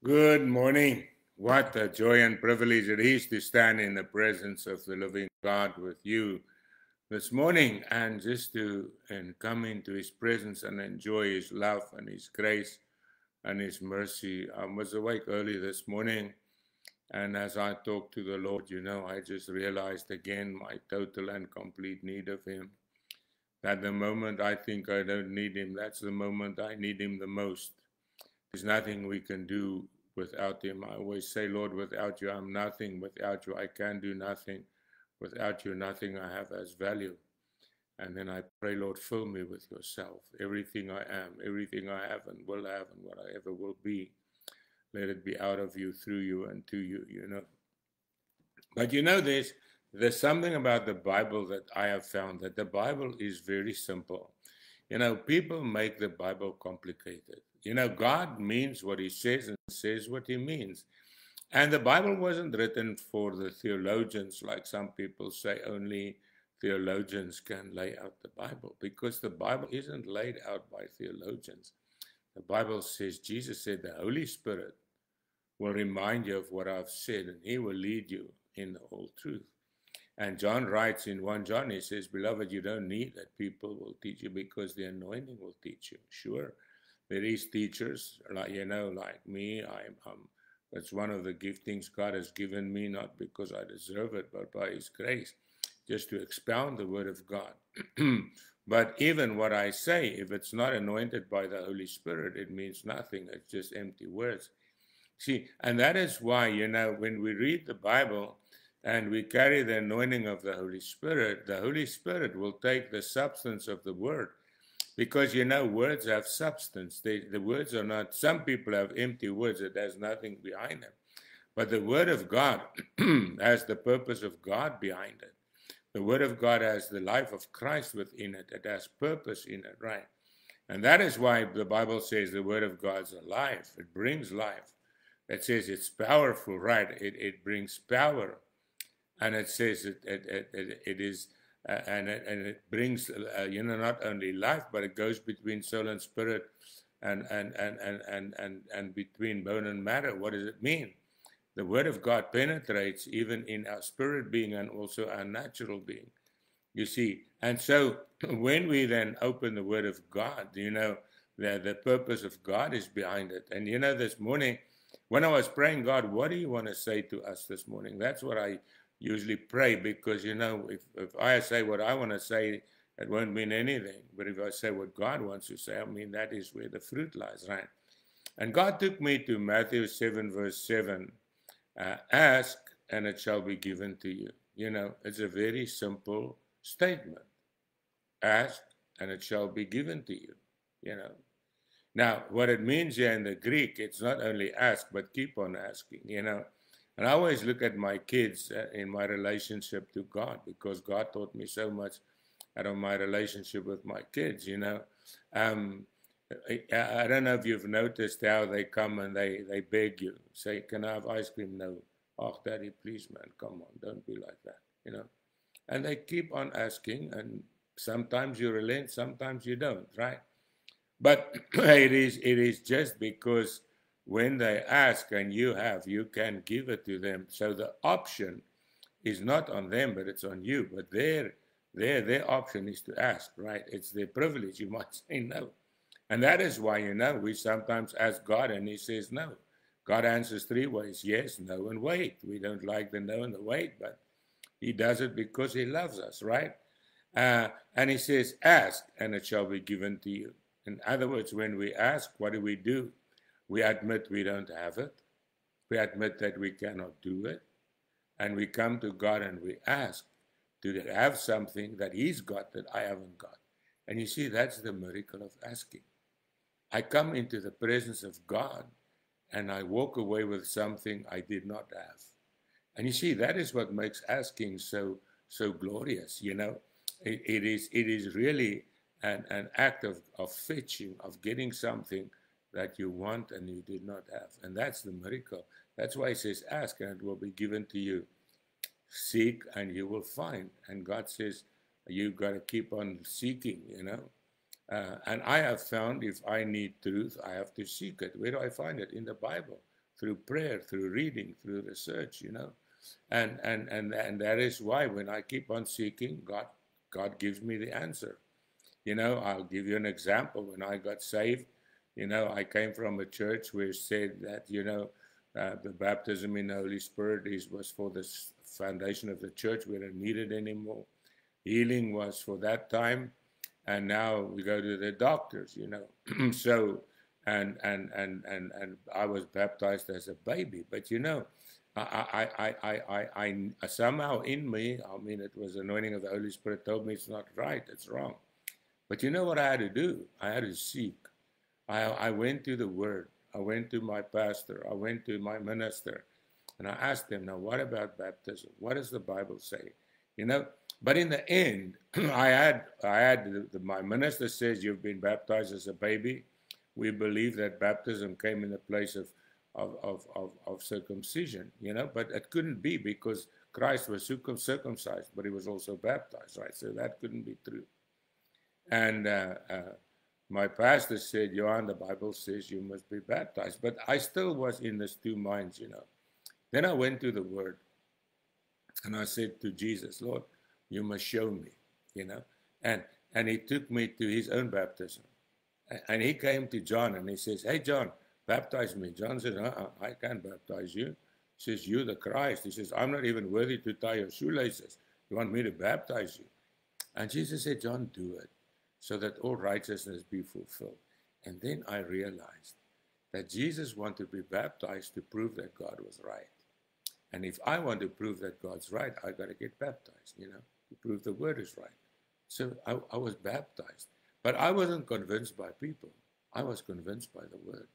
Good morning. What a joy and privilege it is to stand in the presence of the living God with you this morning and just to come into his presence and enjoy his love and his grace and his mercy. I was awake early this morning, and as I talked to the Lord, I just realized again my total and complete need of him. That the moment I think I don't need him, that's the moment I need him the most. There's nothing we can do without him. I always say, Lord, without you, I'm nothing. Without you, I can do nothing. Without you, nothing I have has value. And then I pray, Lord, fill me with yourself. Everything I am, everything I have and will have, and what I ever will be, let it be out of you, through you, and to you. But there's something about the Bible that I have found that the Bible is very simple. People make the Bible complicated. God means what he says and says what he means. And the Bible wasn't written for the theologians, like some people say only theologians can lay out the Bible, because the Bible isn't laid out by theologians. The Bible says, Jesus said, the Holy Spirit will remind you of what I've said, and he will lead you in the whole truth. And John writes in 1 John, he says, beloved, you don't need that people will teach you, because the anointing will teach you. Sure, there is teachers, like me. That's one of the giftings God has given me, not because I deserve it, but by his grace, just to expound the word of God. But even what I say, if it's not anointed by the Holy Spirit, it means nothing. It's just empty words. See, and that is why, when we read the Bible and we carry the anointing of the Holy Spirit will take the substance of the word. Because, words have substance. The words are not, some people have empty words that has nothing behind them. But the word of God has the purpose of God behind it. The word of God has the life of Christ within it. It has purpose in it, right? And that is why the Bible says the word of God's alive. It brings life. It says it's powerful, right? It brings power, and it says it is, and it brings, not only life, but it goes between soul and spirit, and between bone and marrow. What does it mean? The word of God penetrates even in our spirit being and also our natural being. You see, and so when we then open the word of God, the purpose of God is behind it. And this morning, when I was praying, God, what do you want to say to us this morning? That's what I usually pray, because, if I say what I want to say, it won't mean anything. But if I say what God wants to say, I mean, that is where the fruit lies, right? And God took me to Matthew 7, verse 7. Ask, and it shall be given to you. It's a very simple statement. Ask, and it shall be given to you. Now, what it means here in the Greek, it's not only ask, but keep on asking, And I always look at my kids in my relationship to God, because God taught me so much out of my relationship with my kids, I don't know if you've noticed how they come and they beg you, say, can I have ice cream? No. Oh, Daddy, please, man, come on, don't be like that, And they keep on asking, and sometimes you relent, sometimes you don't, right? But it is just because when they ask and you can give it to them. So the option is not on them, but it's on you. But their option is to ask, right? It's their privilege. You might say no. And that is why, we sometimes ask God and he says no. God answers three ways: yes, no, and wait. We don't like the no and the wait, but he does it because he loves us, right? And he says, ask, and it shall be given to you. In other words, when we ask, what do? We admit we don't have it. We admit that we cannot do it. And we come to God and we ask to have something that he's got that I haven't got. And you see, that's the miracle of asking. I come into the presence of God and I walk away with something I did not have. And you see, that is what makes asking so glorious, It is really an act of fetching, of getting something that you want and you did not have. And that's the miracle. That's why it says, ask and it will be given to you. Seek and you will find. And God says, you've got to keep on seeking, And I have found if I need truth, I have to seek it. Where do I find it? In the Bible, through prayer, through reading, through research, And that is why when I keep on seeking, God gives me the answer. I'll give you an example. When I got saved, I came from a church where it said that, the baptism in the Holy Spirit was for the foundation of the church. We don't need it anymore. Healing was for that time, and now we go to the doctors, So, and I was baptized as a baby, but I somehow in me, it was the anointing of the Holy Spirit told me it's not right, it's wrong. But you know what I had to do? I had to seek. I went to the Word. I went to my pastor. I went to my minister. And I asked them, now what about baptism? What does the Bible say? But in the end, my minister says you've been baptized as a baby. We believe that baptism came in the place of circumcision, but it couldn't be because Christ was circumcised, but he was also baptized, right? So that couldn't be true. And my pastor said, Johan, the Bible says you must be baptized. But I still was in these two minds, Then I went to the Word and I said to Jesus, Lord, you must show me, And he took me to his own baptism. And he came to John and he says, hey, John, baptize me. John says, I can't baptize you. He says, you're the Christ. He says, I'm not even worthy to tie your shoelaces. You want me to baptize you? And Jesus said, John, do it, so that all righteousness be fulfilled. And then I realized that Jesus wanted to be baptized to prove that God was right. And if I want to prove that God's right, I got to get baptized, to prove the Word is right. So I was baptized. But I wasn't convinced by people. I was convinced by the Word.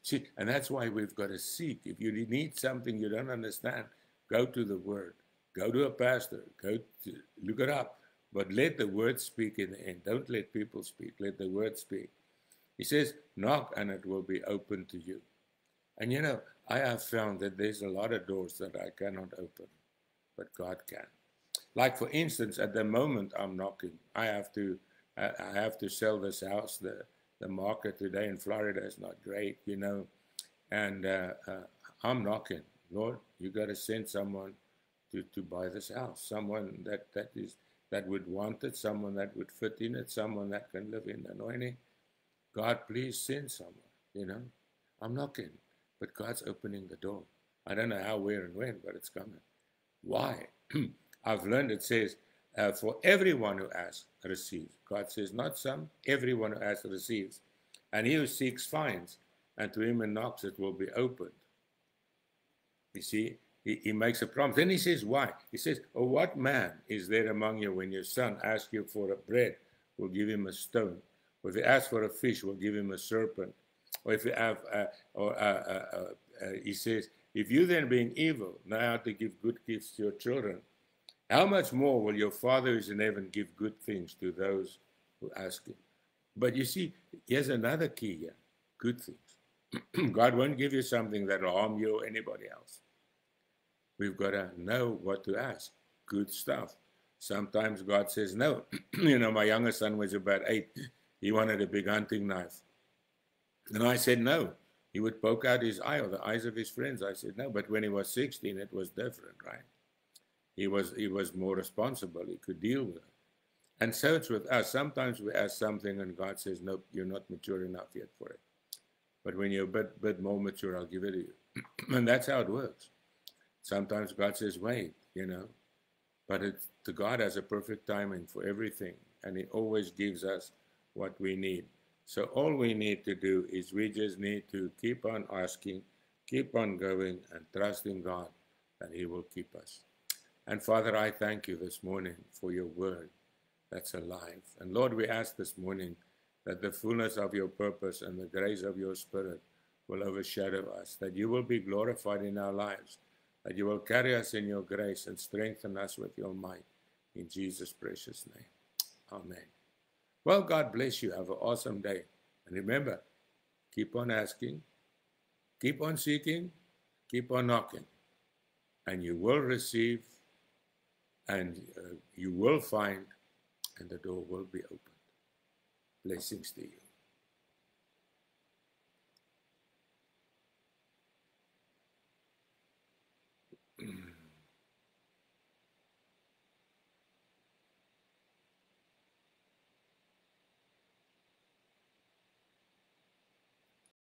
See, and that's why we've got to seek. If you need something you don't understand, go to the Word. Go to a pastor. Look it up. But let the Word speak in the end. Don't let people speak. Let the Word speak. He says, knock and it will be open to you. And I have found that there's a lot of doors that I cannot open, but God can. Like for instance, at the moment I'm knocking. I have to sell this house. The market today in Florida is not great, And I'm knocking. Lord, you got to send someone to buy this house. Someone that would want it, someone that would fit in it, someone that can live in anointing. God, please send someone, I'm knocking, but God's opening the door. I don't know how, where, and when, but it's coming. Why? I've learned it says, for everyone who asks, receives. God says, not some, everyone who asks, receives. And he who seeks, finds. And to him who knocks, it will be opened. You see? He makes a promise. Then he says, why? He says, oh, what man is there among you when your son asks you for a bread, will give him a stone? Or if he asks for a fish, will give him a serpent? Or if you have, he says, if you then being evil know how to give good gifts to your children, how much more will your Father who is in heaven give good things to those who ask him? But you see, here's another key here, good things. God won't give you something that will harm you or anybody else. We've got to know what to ask. Good stuff. Sometimes God says no. My younger son was about 8. He wanted a big hunting knife. And I said no. He would poke out his eye or the eyes of his friends. I said no. But when he was 16, it was different, right? He was more responsible. He could deal with it. And so it's with us. Sometimes we ask something and God says, nope, you're not mature enough yet for it. But when you're a bit more mature, I'll give it to you. And that's how it works. Sometimes God says, wait, but God has a perfect timing for everything, and he always gives us what we need. So all we need to do is we just need to keep on asking, keep on going, and trust in God that he will keep us. And Father, I thank you this morning for your word that's alive. And Lord, we ask this morning that the fullness of your purpose and the grace of your Spirit will overshadow us, that you will be glorified in our lives, that you will carry us in your grace and strengthen us with your might. In Jesus' precious name. Amen. Well, God bless you. Have an awesome day. And remember, keep on asking, keep on seeking, keep on knocking. And you will receive, and you will find, and the door will be opened. Blessings to you.